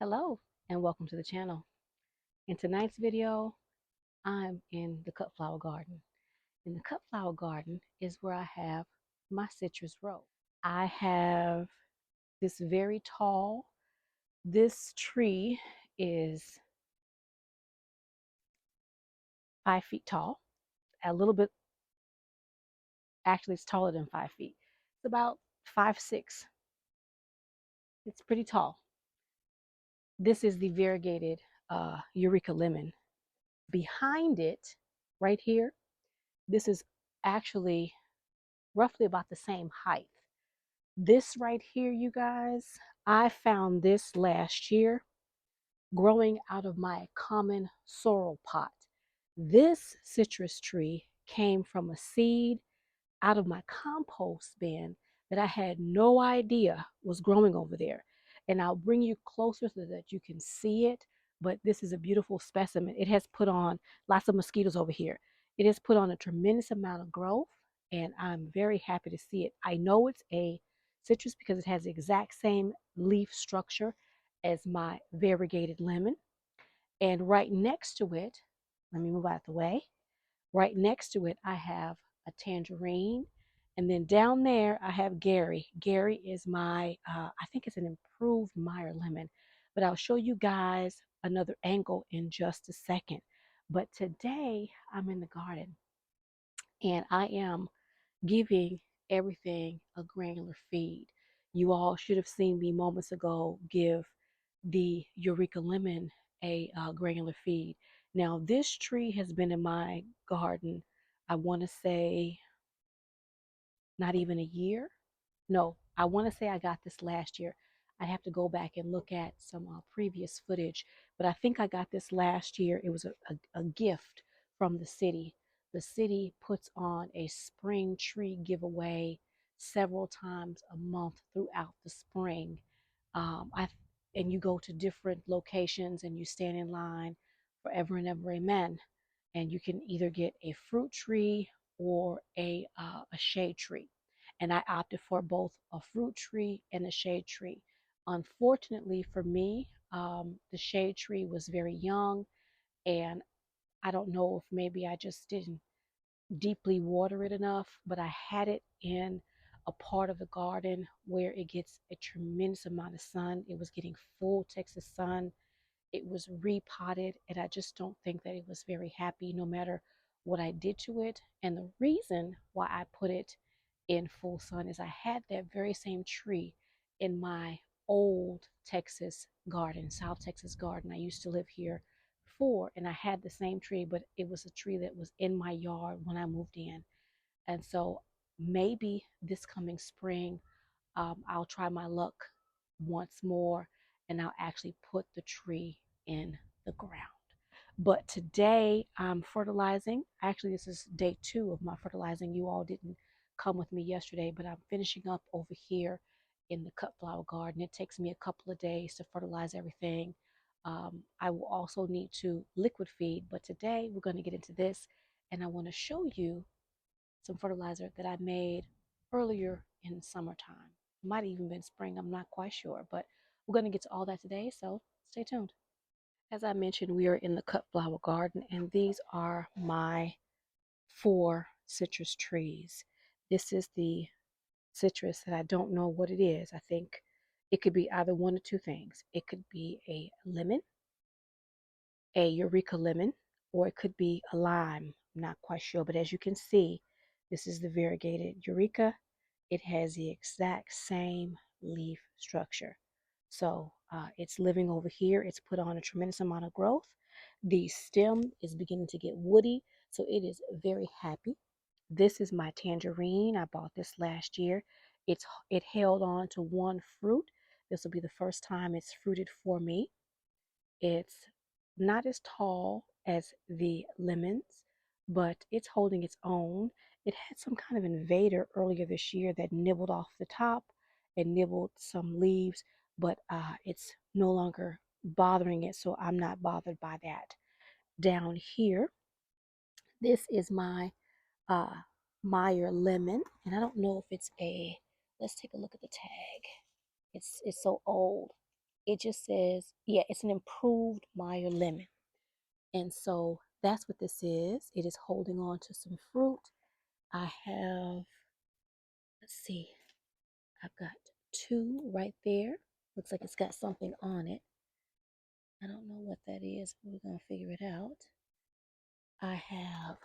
Hello and welcome to the channel. In tonight's video, I'm in the cut flower garden. In the cut flower garden is where I have my citrus row. I have this very tall, this tree is 5 feet tall, a little bit, actually it's taller than 5 feet. It's about 5'6". It's pretty tall. This is the variegated Eureka lemon. Behind it, right here, this is actually roughly about the same height. This right here, you guys, I found this last year growing out of my common sorrel pot. This citrus tree came from a seed out of my compost bin that I had no idea was growing over there. And I'll bring you closer so that you can see it. But this is a beautiful specimen. It has put on lots of mosquitoes over here. It has put on a tremendous amount of growth, and I'm very happy to see it. I know it's a citrus because it has the exact same leaf structure as my variegated lemon. And right next to it, let me move out of the way. Right next to it, I have a tangerine. And then down there, I have Gary. Gary is my, I think it's an improved Meyer lemon. But I'll show you guys another angle in just a second. But today, I'm in the garden and I am giving everything a granular feed. You all should have seen me moments ago give the Eureka lemon a granular feed. Now, this tree has been in my garden, I want to say, not even a year. No, I want to say I got this last year. I have to go back and look at some previous footage, but I think I got this last year. It was a gift from the city. The city puts on a spring tree giveaway several times a month throughout the spring. I and you go to different locations and you stand in line forever and ever, amen. And you can either get a fruit tree or a shade tree, and I opted for both a fruit tree and a shade tree. Unfortunately for me, the shade tree was very young, and I don't know if maybe I just didn't deeply water it enough, but I had it in a part of the garden where it gets a tremendous amount of sun. It was getting full Texas sun. It was repotted, and I just don't think that it was very happy no matter what I did to it. And the reason why I put it in full sun is I had that very same tree in my old Texas garden, South Texas garden. I used to live here before, and I had the same tree, but it was a tree that was in my yard when I moved in. And so maybe this coming spring, I'll try my luck once more and I'll actually put the tree in the ground. But today I'm fertilizing. Actually, this is day 2 of my fertilizing. You all didn't come with me yesterday, but I'm finishing up over here in the cut flower garden. It takes me a couple of days to fertilize everything. I will also need to liquid feed, but today we're going to get into this and I want to show you some fertilizer that I made earlier in summertime. Might even been spring, I'm not quite sure, but we're going to get to all that today, so stay tuned. As I mentioned, we are in the cut flower garden, and these are my 4 citrus trees. This is the citrus that I don't know what it is. I think it could be either one or two things. It could be a lemon, a Eureka lemon, or it could be a lime. I'm not quite sure, but as you can see, this is the variegated Eureka. It has the exact same leaf structure. So it's living over here. It's put on a tremendous amount of growth. The stem is beginning to get woody, so it is very happy. This is my tangerine. I bought this last year. It held on to one fruit. This will be the first time it's fruited for me. It's not as tall as the lemons, but it's holding its own. It had some kind of invader earlier this year that nibbled off the top and nibbled some leaves, but it's no longer bothering it, so I'm not bothered by that. Down here, this is my uh, Meyer lemon, and I don't know if it's a, let's take a look at the tag. It's so old. It just says, yeah, it's an improved Meyer lemon. And so that's what this is. It is holding on to some fruit. I have, let's see, I've got two right there. Looks like it's got something on it. I don't know what that is, but we're going to figure it out. I have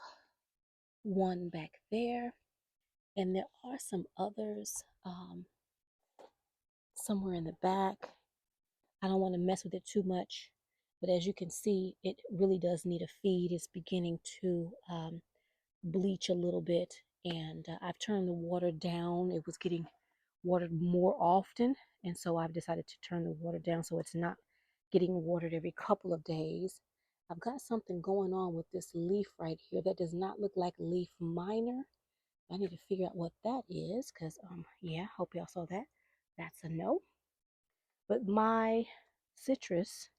one back there, and there are some others somewhere in the back. I don't want to mess with it too much, but as you can see, it really does need a feed. It's beginning to bleach a little bit, and I've turned the water down. It was getting watered more often, and so I've decided to turn the water down so it's not getting watered every couple of days. I've got something going on with this leaf right here that does not look like leaf minor. I need to figure out what that is because, yeah, hope y'all saw that. That's a no. But my citrus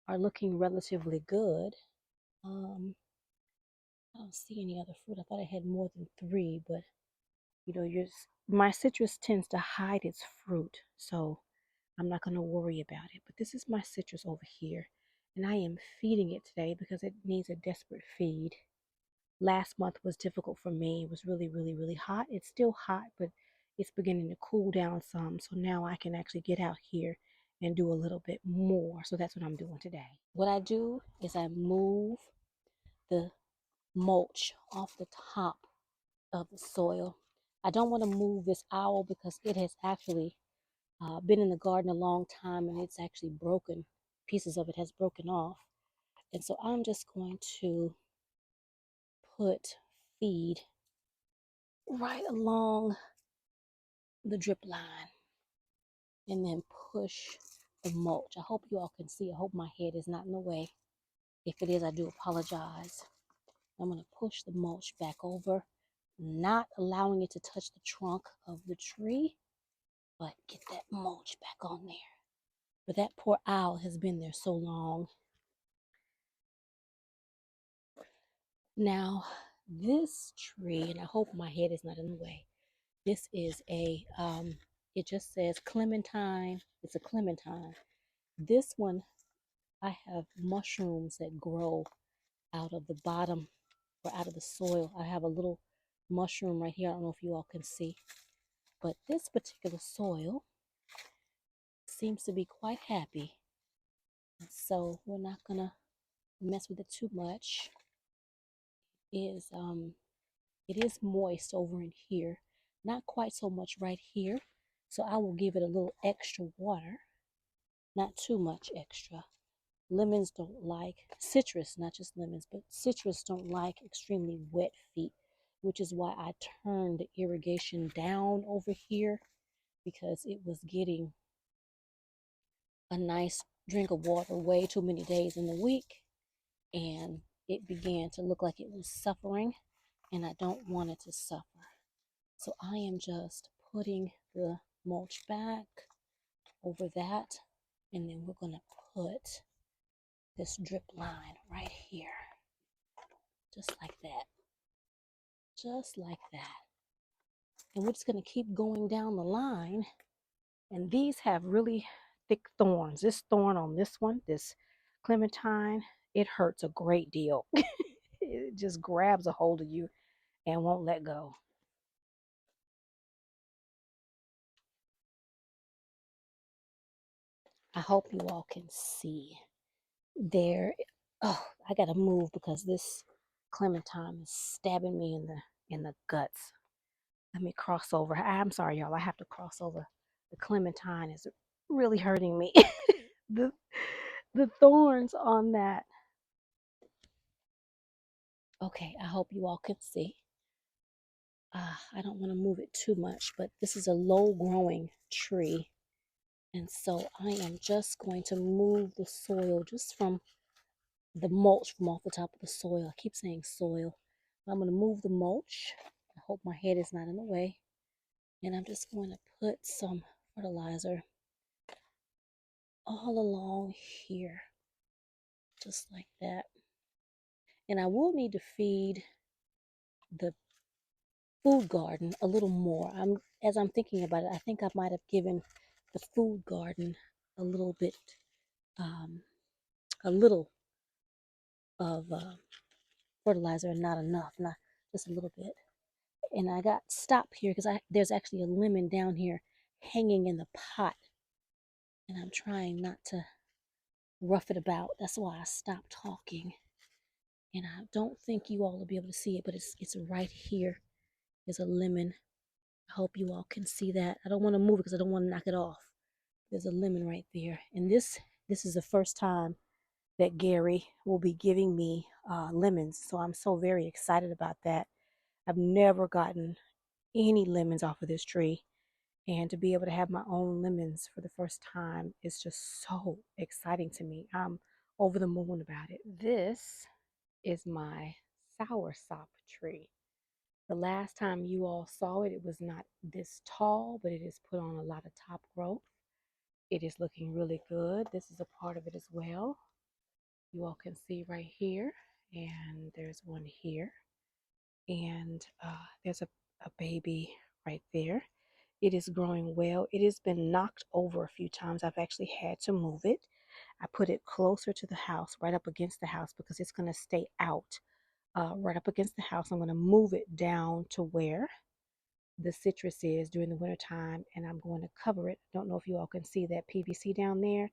are looking relatively good. I don't see any other fruit. I thought I had more than three, but you know, my citrus tends to hide its fruit, so I'm not going to worry about it. But this is my citrus over here, and I am feeding it today because it needs a desperate feed. Last month was difficult for me. It was really, really, really hot. It's still hot, but it's beginning to cool down some. So now I can actually get out here and do a little bit more. So that's what I'm doing today. What I do is I move the mulch off the top of the soil. I don't want to move this owl because it has actually been in the garden a long time and it's actually broken. Pieces of it has broken off. And so I'm just going to put feed right along the drip line and then push the mulch. I hope you all can see. I hope my head is not in the way. If it is, I do apologize. I'm going to push the mulch back over, not allowing it to touch the trunk of the tree, but get that mulch back on there. But that poor owl has been there so long. Now, this tree, and I hope my head is not in the way, this is it just says clementine. It's a clementine. This one, I have mushrooms that grow out of the bottom or out of the soil. I have a little mushroom right here. I don't know if you all can see, but this particular soil seems to be quite happy. And so we're not gonna mess with it too much. Is It is moist over in here, not quite so much right here. So I will give it a little extra water, not too much extra. Lemons don't like, citrus, not just lemons, but citrus don't like extremely wet feet, which is why I turned the irrigation down over here because it was getting a nice drink of water way too many days in the week, and it began to look like it was suffering, and I don't want it to suffer. So I am just putting the mulch back over that, and then we're going to put this drip line right here, just like that, just like that. And we're just going to keep going down the line, and these have really thick thorns. This thorn on this one, this clementine, it hurts a great deal. It just grabs a hold of you and won't let go. I hope you all can see there. Oh, I gotta move because this clementine is stabbing me in the guts. Let me cross over. I'm sorry, y'all. I have to cross over. The clementine is really hurting me. the the thorns on that. Okay, I hope you all can see. I don't want to move it too much, but this is a low growing tree. And so I am just going to move the soil just from the mulch from off the top of the soil. I keep saying soil. I'm going to move the mulch. I hope my head is not in the way. And I'm just going to put some fertilizer all along here, just like that. And I will need to feed the food garden a little more. As I'm thinking about it, I think I might have given the food garden a little bit, a little of fertilizer and not enough, not just a little bit. And I got stopped here because there's actually a lemon down here hanging in the pot, and I'm trying not to rough it about. That's why I stopped talking. And I don't think you all will be able to see it, but it's right here. There's a lemon. I hope you all can see that. I don't want to move it because I don't want to knock it off. There's a lemon right there. And this is the first time that Gary will be giving me lemons. So I'm so very excited about that. I've never gotten any lemons off of this tree. And to be able to have my own lemons for the first time is just so exciting to me. I'm over the moon about it. This is my soursop tree. The last time you all saw it, it was not this tall, but it has put on a lot of top growth. It is looking really good. This is a part of it as well. You all can see right here, and there's one here, and there's a baby right there. It is growing well. It has been knocked over a few times. I've actually had to move it. I put it closer to the house, right up against the house, because it's going to stay out right up against the house. I'm going to move it down to where the citrus is during the wintertime, and I'm going to cover it. I don't know if you all can see that PVC down there.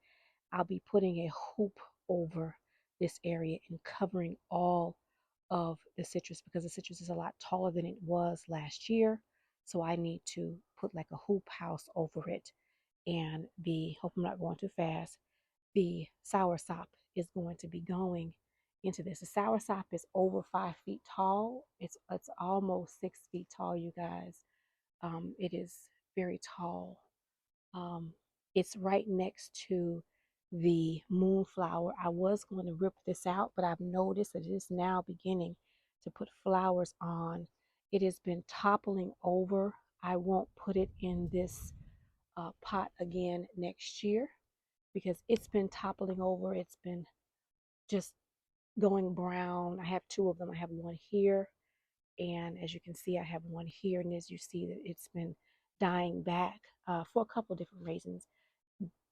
I'll be putting a hoop over this area and covering all of the citrus because the citrus is a lot taller than it was last year. So I need to put like a hoop house over it, and hope I'm not going too fast, the soursop is going to be going into this. The soursop is over 5 feet tall. It's almost 6 feet tall, you guys. It is very tall. Um, it's right next to the moonflower. I was going to rip this out, but I've noticed that it is now beginning to put flowers on. It has been toppling over. I won't put it in this pot again next year because it's been toppling over. It's been just going brown. I have two of them. I have one here, and as you can see, I have one here. And as you see, that it's been dying back for a couple different reasons.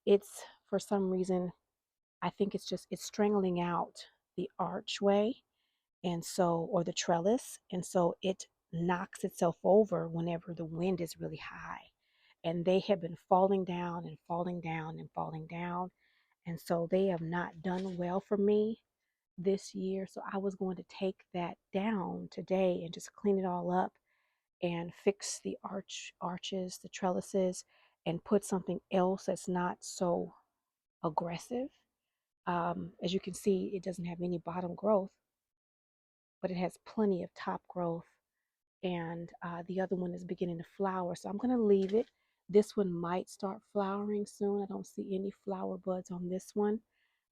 It's for some reason, I think it's strangling out the archway, and so, or the trellis, and so it knocks itself over whenever the wind is really high. And they have been falling down and falling down and falling down. And so they have not done well for me this year. So I was going to take that down today and just clean it all up and fix the arches, the trellises, and put something else that's not so aggressive. As you can see, it doesn't have any bottom growth, but it has plenty of top growth. And the other one is beginning to flower. So I'm going to leave it. This one might start flowering soon. I don't see any flower buds on this one,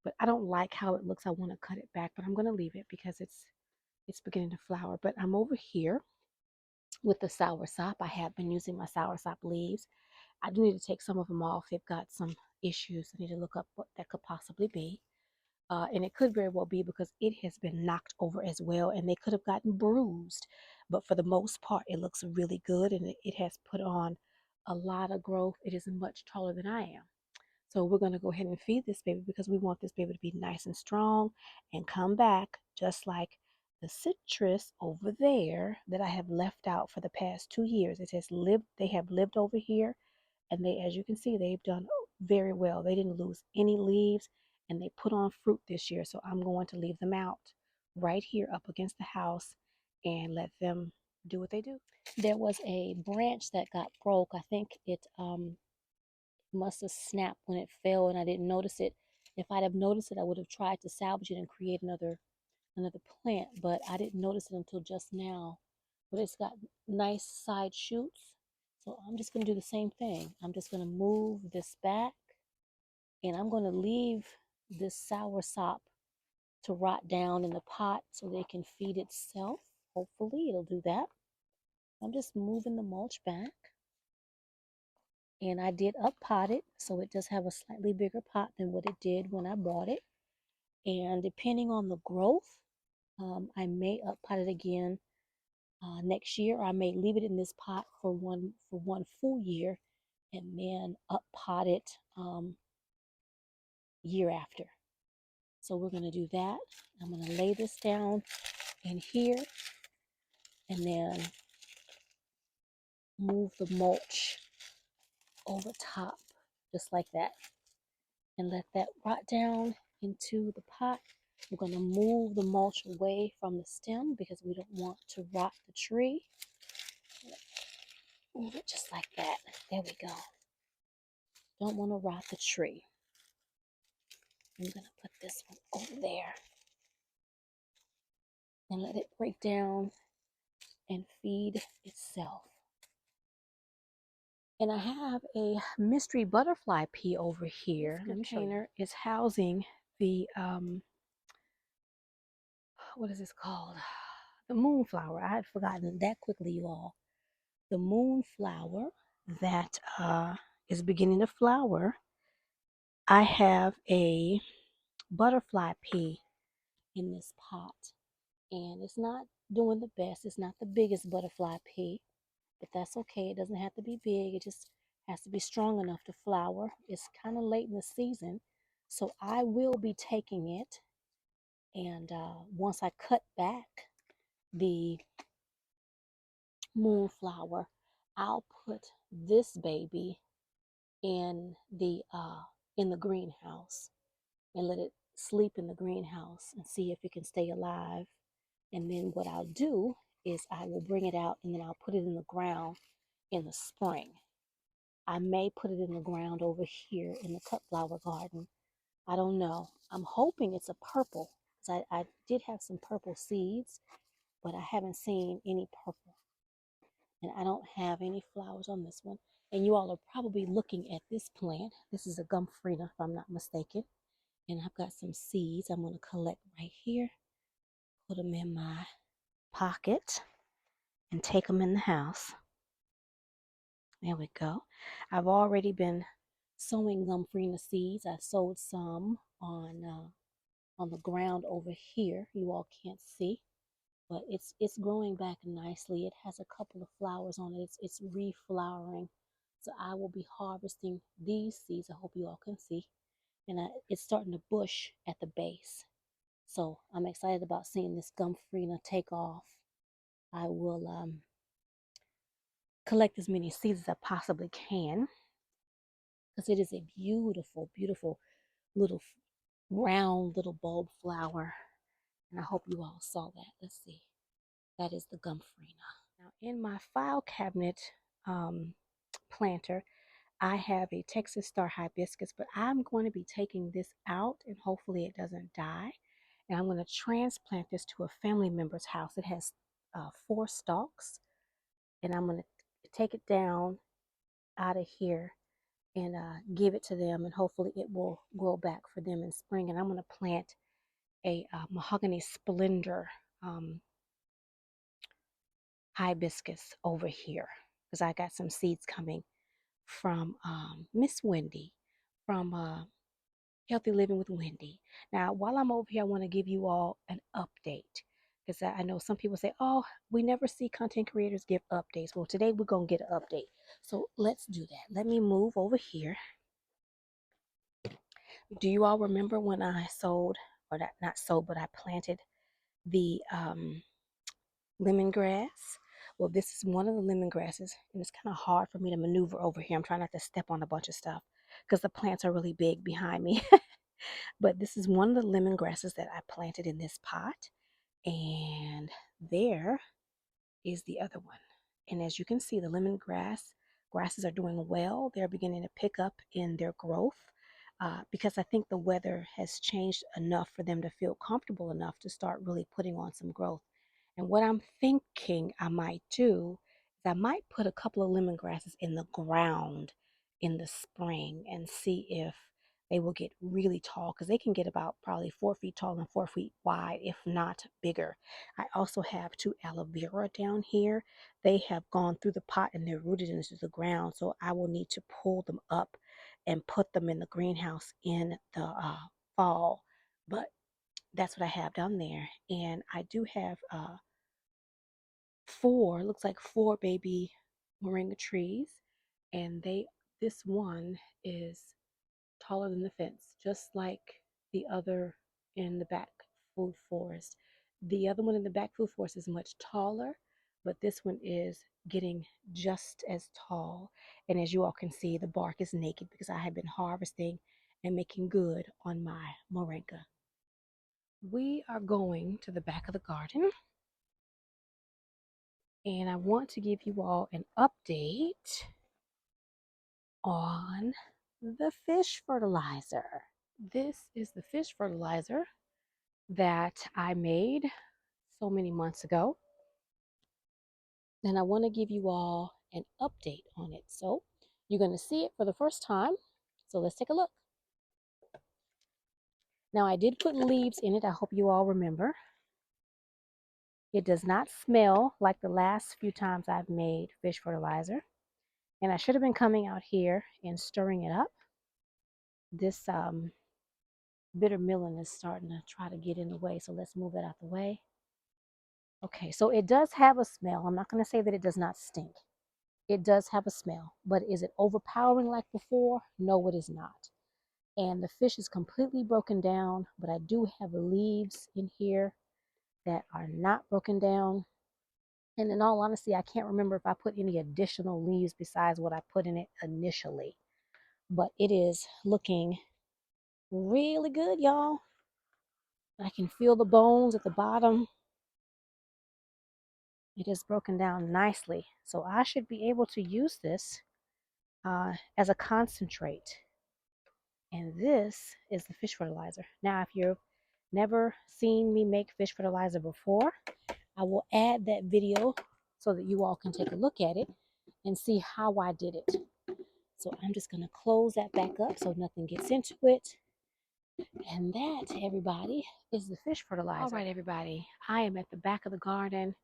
but I don't like how it looks. I want to cut it back, but I'm going to leave it because it's beginning to flower. But I'm over here with the soursop. I have been using my soursop leaves. I do need to take some of them off. They've got some issues. I need to look up what that could possibly be. And it could very well be because it has been knocked over as well, and they could have gotten bruised. But for the most part, it looks really good, and it has put on a lot of growth. It is much taller than I am. So we're going to go ahead and feed this baby because we want this baby to be nice and strong and come back just like the citrus over there that I have left out for the past 2 years. They have lived over here, and as you can see, they've done very well. They didn't lose any leaves, and they put on fruit this year. So I'm going to leave them out right here up against the house and let them do what they do. There was a branch that got broke. I think it must have snapped when it fell, and I didn't notice it. If I'd have noticed it, I would have tried to salvage it and create another plant, but I didn't notice it until just now. But it's got nice side shoots, so I'm just going to do the same thing. I'm just going to move this back, and I'm going to leave this soursop to rot down in the pot so they can feed itself. Hopefully it'll do that. I'm just moving the mulch back, and I did up pot it, so it does have a slightly bigger pot than what it did when I bought it. And depending on the growth, I may up pot it again next year. I may leave it in this pot for one full year, and then up pot it year after. So we're going to do that. I'm going to lay this down in here and then move the mulch over top just like that and let that rot down into the pot. We're going to move the mulch away from the stem because we don't want to rot the tree. Move it just like that. There we go. Don't want to rot the tree. I'm going to put this one over there and let it break down and feed itself. And I have a mystery butterfly pea over here. This container is housing the, what is this called? The moonflower. I had forgotten that quickly, you all. The moonflower that is beginning to flower. I have a butterfly pea in this pot. And it's not doing the best. It's not the biggest butterfly pea. But that's okay. It doesn't have to be big. It just has to be strong enough to flower. It's kind of late in the season, so I will be taking it. And once I cut back the moonflower, I'll put this baby in the greenhouse and let it sleep in the greenhouse and see if it can stay alive. And then what I'll do is I will bring it out and then I'll put it in the ground in the spring. I may put it in the ground over here in the cut flower garden. I don't know. I'm hoping it's a purple because I did have some purple seeds, but I haven't seen any purple. And I don't have any flowers on this one. And you all are probably looking at this plant. This is a Gumfrina, if I'm not mistaken. And I've got some seeds I'm going to collect right here, put them in my pocket, and take them in the house. There we go. I've already been sowing Gumfrina seeds. I sowed some on the ground over here. You all can't see, but it's growing back nicely. It has a couple of flowers on it. It's reflowering. So I will be harvesting these seeds. I hope you all can see. And it's starting to bush at the base. So I'm excited about seeing this Gumfrina take off. I will collect as many seeds as I possibly can because it is a beautiful, beautiful little round little bulb flower. And I hope you all saw that. Let's see. That is the Gumfrina. Now in my file cabinet planter, I have a Texas Star Hibiscus, but I'm going to be taking this out and hopefully it doesn't die. And I'm going to transplant this to a family member's house. It has 4 stalks, and I'm going to take it down out of here and give it to them, and hopefully it will grow back for them in spring. And I'm going to plant a mahogany splendor hibiscus over here because I got some seeds coming from Miss Wendy from Healthy Living with Wendy. Now, while I'm over here, I want to give you all an update because I know some people say, oh, we never see content creators give updates. Well, today we're going to get an update. So let's do that. Let me move over here. Do you all remember when I sold, or not sold, but I planted the lemongrass? Well, this is one of the lemongrasses, and it's kind of hard for me to maneuver over here. I'm trying not to step on a bunch of stuff because the plants are really big behind me. But this is one of the lemongrasses that I planted in this pot, and there is the other one. And as you can see, the grasses are doing well. They're beginning to pick up in their growth because I think the weather has changed enough for them to feel comfortable enough to start really putting on some growth. And what I'm thinking I might do is I might put a couple of lemongrasses in the ground in the spring and see if they will get really tall because they can get about probably 4 feet tall and 4 feet wide, if not bigger. I also have 2 aloe vera down here. They have gone through the pot and they're rooted into the ground, so I will need to pull them up and put them in the greenhouse in the fall. But that's what I have down there. And I do have 4, looks like 4 baby moringa trees, and this one is taller than the fence, just like the other in the back food forest. The other one in the back food forest is much taller, but this one is getting just as tall. And as you all can see, the bark is naked because I have been harvesting and making good on my moringa. We are going to the back of the garden, and I want to give you all an update on the fish fertilizer. This is the fish fertilizer that I made so many months ago, and I want to give you all an update on it. So you're going to see it for the first time. So let's take a look. Now I did put leaves in it. I hope you all remember. It does not smell like the last few times I've made fish fertilizer. And I should have been coming out here and stirring it up. This bitter milling is starting to try to get in the way, so let's move that out the way. Okay, so it does have a smell. I'm not going to say that it does not stink. It does have a smell, but is it overpowering like before? No, it is not. And the fish is completely broken down, but I do have leaves in here that are not broken down. And in all honesty, I can't remember if I put any additional leaves besides what I put in it initially. But it is looking really good, y'all. I can feel the bones at the bottom. It is broken down nicely. So I should be able to use this as a concentrate. And this is the fish fertilizer. Now, if you've never seen me make fish fertilizer before, I will add that video so that you all can take a look at it and see how I did it. So I'm just going to close that back up so nothing gets into it. And that, everybody, is the fish fertilizer. All right, everybody, I am at the back of the garden.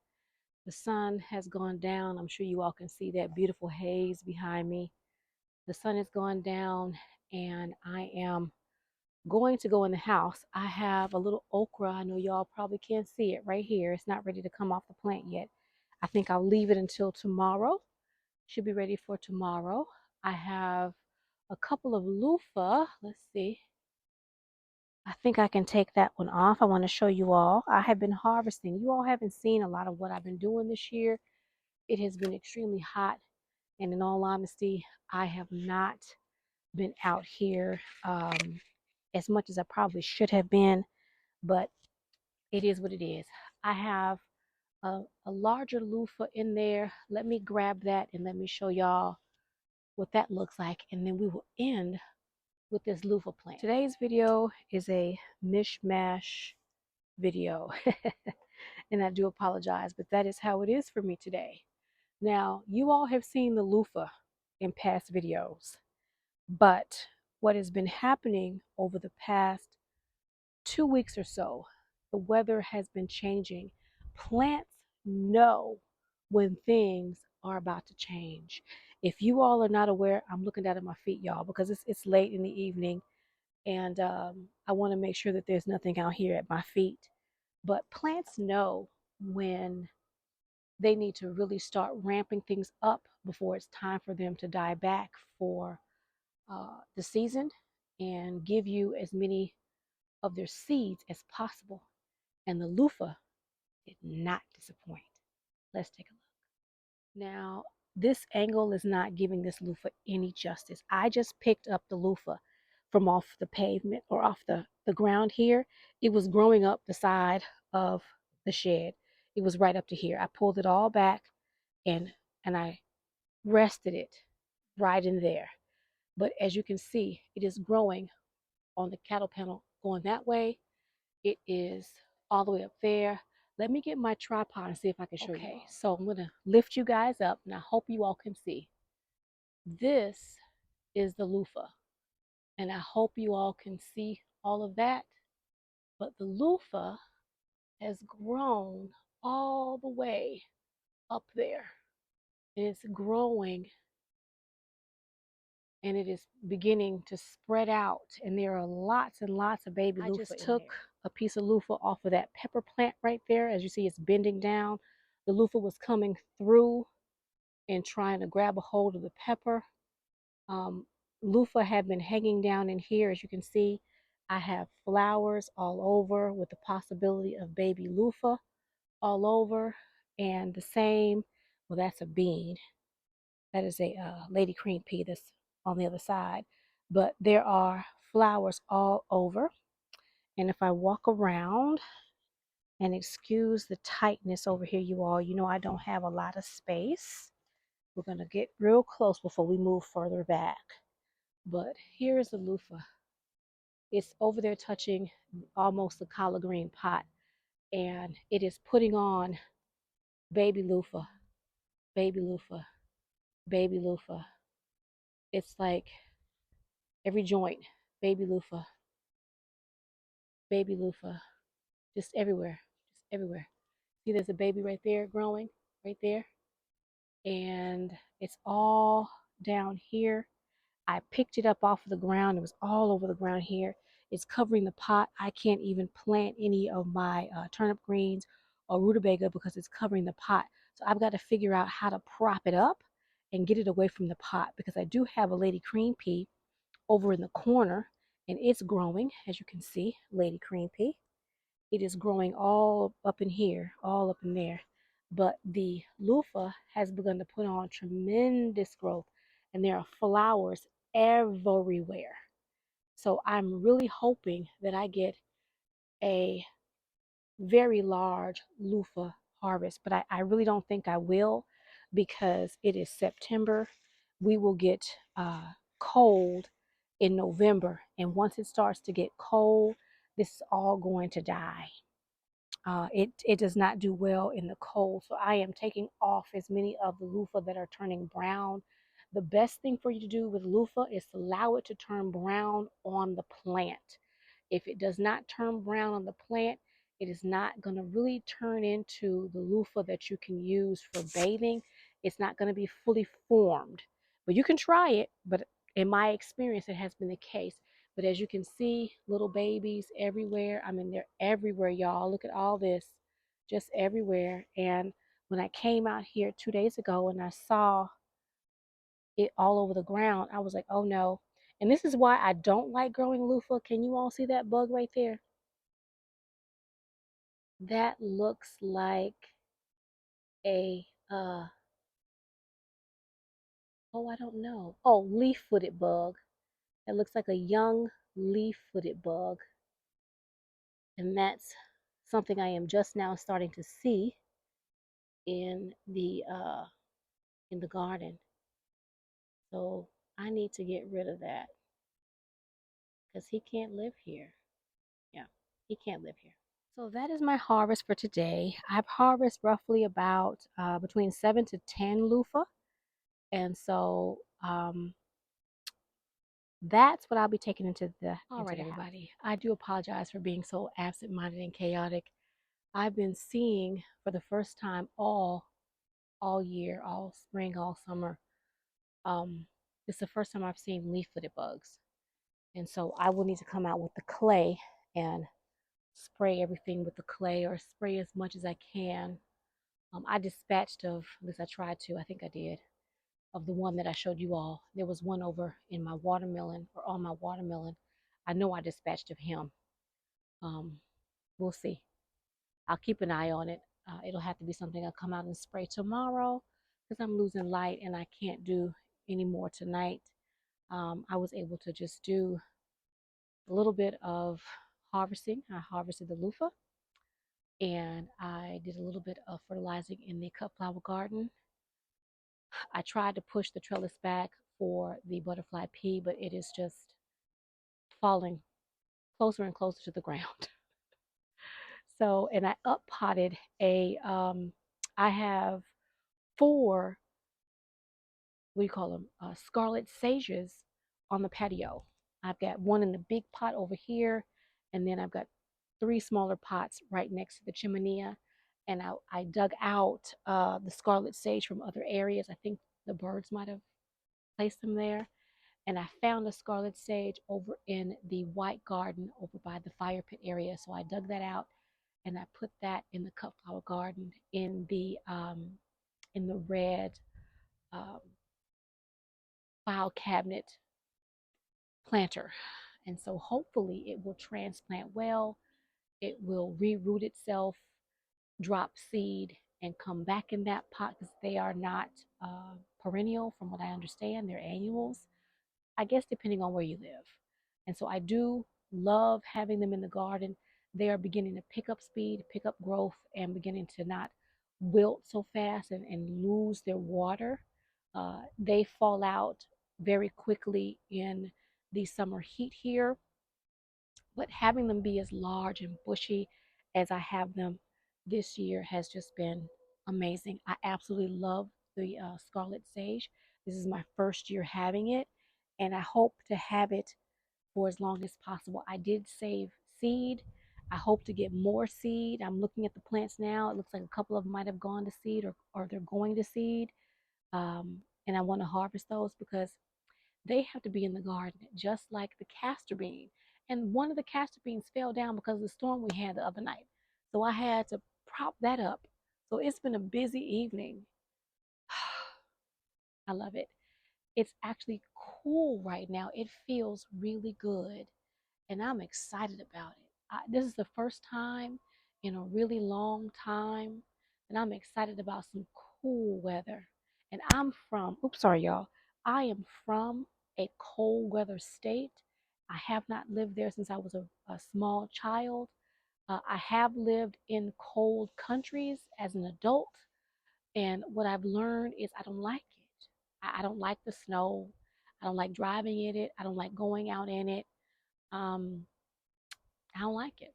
The sun has gone down. I'm sure you all can see that beautiful haze behind me. The sun has gone down, and I am going to go in the house. I have a little okra. I know y'all probably can't see it right here. It's not ready to come off the plant yet. I think I'll leave it until tomorrow. Should be ready for tomorrow. I have a couple of loofah. Let's see. I think I can take that one off. I want to show you all. I have been harvesting. You all haven't seen a lot of what I've been doing this year. It has been extremely hot. And in all honesty, I have not been out here as much as I probably should have been. But it is what it is. I have a larger loofah in there. Let me grab that and let me show y'all what that looks like. And then we will end with this loofah plant. Today's video is a mishmash video. And I do apologize, but that is how it is for me today. Now, you all have seen the loofah in past videos, but what has been happening over the past 2 weeks or so, the weather has been changing. Plants know when things are about to change. If you all are not aware, I'm looking down at my feet, y'all, because it's late in the evening, and I want to make sure that there's nothing out here at my feet. But plants know when they need to really start ramping things up before it's time for them to die back for the season and give you as many of their seeds as possible. And the loofah did not disappoint. Let's take a look. Now, this angle is not giving this loofah any justice. I just picked up the loofah from off the pavement or off the ground here. It was growing up the side of the shed. It was right up to here. I pulled it all back and I rested it right in there. But as you can see, it is growing on the cattle panel going that way. It is all the way up there. Let me get my tripod and see if I can show you. Okay, so I'm going to lift you guys up, and I hope you all can see. This is the loofah, and I hope you all can see all of that. But the loofah has grown all the way up there, and it's growing, and it is beginning to spread out, and there are lots and lots of baby loofah. I just took a piece of loofah off of that pepper plant right there. As you see, it's bending down. The loofah was coming through and trying to grab a hold of the pepper. loofah have been hanging down in here. As you can see, I have flowers all over with the possibility of baby loofah all over. And the same, well, that's a bean. That is a lady cream pea that's on the other side. But there are flowers all over. And if I walk around, and excuse the tightness over here, you all, you know I don't have a lot of space. We're going to get real close before we move further back. But here's the loofah. It's over there touching almost the collard green pot, and it is putting on baby loofah, baby loofah, baby loofah. It's like every joint, baby loofah, baby loofah, just everywhere, just everywhere. See, there's a baby right there growing, right there, and it's all down here. I picked it up off of the ground. It was all over the ground here. It's covering the pot. I can't even plant any of my turnip greens or rutabaga because it's covering the pot. So I've got to figure out how to prop it up and get it away from the pot, because I do have a lady cream pea over in the corner, and it's growing, as you can see, lady cream pea. It is growing all up in here, all up in there. But the loofah has begun to put on tremendous growth, and there are flowers everywhere. So I'm really hoping that I get a very large loofah harvest, but I really don't think I will, because it is September. We will get cold in November, and once it starts to get cold, this is all going to die. It does not do well in the cold. So I am taking off as many of the loofah that are turning brown. The best thing for you to do with loofah is to allow it to turn brown on the plant. If it does not turn brown on the plant, it is not going to really turn into the loofah that you can use for bathing. It's not going to be fully formed. But you can try it, but in my experience, it has been the case. But as you can see, little babies everywhere. I mean, they're everywhere, y'all. Look at all this, just everywhere. And when I came out here 2 days ago and I saw it all over the ground, I was like, oh no. And this is why I don't like growing loofah. Can you all see that bug right there? That looks like a, oh, I don't know. Oh, leaf-footed bug. It looks like a young leaf-footed bug. And that's something I am just now starting to see in the garden. So I need to get rid of that because he can't live here. Yeah, he can't live here. So that is my harvest for today. I've harvested roughly about between 7 to 10 loofah, and so that's what I'll be taking into the. All right, everybody. I do apologize for being so absent-minded and chaotic. I've been seeing for the first time all year, all spring, all summer. Um, it's the first time I've seen leaf-footed bugs. And so I will need to come out with the clay and spray everything with the clay, or spray as much as I can. I dispatched of, at least I tried to, I think I did, of the one that I showed you all. There was one over in my watermelon, or on my watermelon. I know I dispatched of him. Um, we'll see. I'll keep an eye on it. It'll have to be something I'll come out and spray tomorrow, because I'm losing light and I can't do any more tonight. I was able to just do a little bit of harvesting. I harvested the loofah, and I did a little bit of fertilizing in the cut flower garden. I tried to push the trellis back for the butterfly pea, but it is just falling closer and closer to the ground. So, and I up potted I have 4, what do you call them, scarlet sages on the patio. I've got one in the big pot over here, and then I've got 3 smaller pots right next to the chimenea. And I dug out the scarlet sage from other areas. I think the birds might have placed them there. And I found the scarlet sage over in the white garden over by the fire pit area. So I dug that out and I put that in the cut flower garden in the red um, file cabinet planter. And so hopefully it will transplant well, it will reroot itself, drop seed, and come back in that pot because they are not perennial, from what I understand. They're annuals, I guess, depending on where you live. And so I do love having them in the garden. They are beginning to pick up speed, pick up growth, and beginning to not wilt so fast and lose their water. They fall out very quickly in the summer heat here, but having them be as large and bushy as I have them this year has just been amazing. I absolutely love the scarlet sage. This is my first year having it, and I hope to have it for as long as possible. I did save seed. I hope to get more seed. I'm looking at the plants now. It looks like a couple of them might have gone to seed, or they're going to seed. And I want to harvest those because they have to be in the garden, just like the castor bean. And one of the castor beans fell down because of the storm we had the other night. So I had to prop that up. So it's been a busy evening. I love it. It's actually cool right now. It feels really good, and I'm excited about it. This is the first time in a really long time that I'm excited about some cool weather. And I'm from, oops, sorry, y'all. I am from a cold weather state. I have not lived there since I was a small child. I have lived in cold countries as an adult, and what I've learned is I don't like it. I don't like the snow. I don't like driving in it. I don't like going out in it. Um, I don't like it.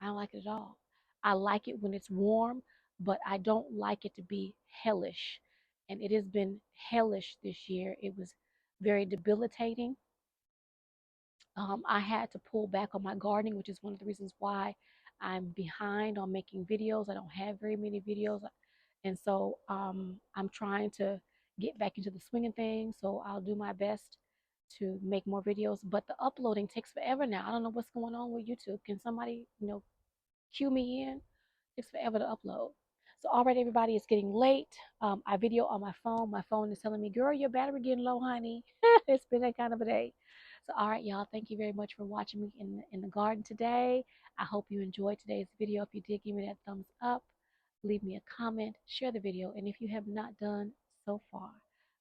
I don't like it at all. I like it when it's warm, but I don't like it to be hellish. And it has been hellish this year. It was very debilitating. I had to pull back on my gardening, which is one of the reasons why I'm behind on making videos. I don't have very many videos. And so I'm trying to get back into the swing of things. So I'll do my best to make more videos. But the uploading takes forever now. I don't know what's going on with YouTube. Can somebody, cue me in? It takes forever to upload. So all right, everybody, it's getting late. I video on my phone. My phone is telling me, girl, your battery getting low, honey. It's been that kind of a day. So all right, y'all, thank you very much for watching me in the garden today. I hope you enjoyed today's video. If you did, give me that thumbs up, leave me a comment, share the video, and if you have not done so far,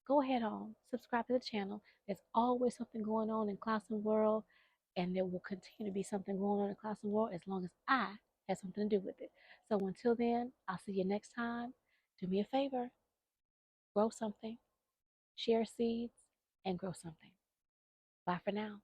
go ahead on, subscribe to the channel. There's always something going on in ClausenWorld, and there will continue to be something going on in ClausenWorld as long as I have something to do with it. So until then, I'll see you next time. Do me a favor, grow something, share seeds, and grow something. Bye for now.